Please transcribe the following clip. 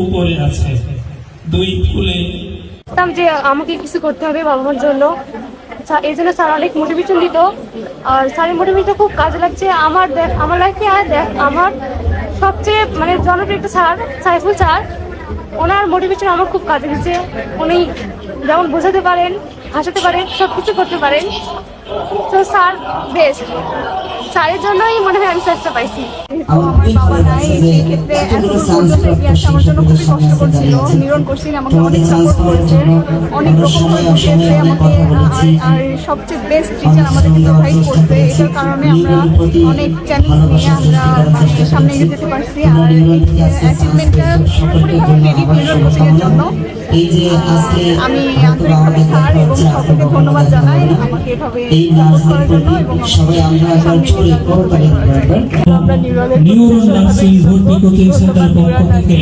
উপরে আছে দুই ফুলে যে আমাকে কিছু করতে হবে বাবা মার জন্য। এই জন্য স্যার অনেক মোটিভেশন দিত, আর স্যারের মোটিভেশন খুব কাজে লাগছে আমার লাইফে। আর আমার সবচেয়ে জনপ্রিয় একটা স্যার সাইফুল স্যার, ওনার মোটিভেশন আমার খুব কাজে দিচ্ছে। উনি যেমন বোঝাতে পারেন, হাসাতে পারেন, সব কিছু করতে পারেন। তো স্যার বেস্ট, স্যারের জন্যই মনে হয় আমি চেষ্টা পাইছি। আমার বাবা নাই, এই ক্ষেত্রে এতদূর পর্যন্ত এগিয়ে আসা আমার জন্য খুবই কষ্টকর ছিল। নিরন করছি আমাকে অনেক সাপোর্ট করেছে, অনেক রকম করে বুঝিয়েছে আমাকে, আর সবচেয়ে বেস্ট টিচার আমাদেরকে প্রোভাইড করছে। এটার কারণে আমরা অনেক চ্যালেঞ্জ নিয়ে আমরা সামনে এগিয়ে যেতে পারছি। আর অ্যাচিভমেন্টটা পুরোপুরিভাবে মেরিট নিরন কোচিংয়ের জন্য। আমি আন্তরিকভাবে স্যার এবং সকলকে ধন্যবাদ জানাই আমাকে এভাবে সাপোর্ট করার জন্য এবং আমরা নিউরনের নিউরন নার্সিং ভর্তি কোচিং সেন্টার পক্ষ থেকে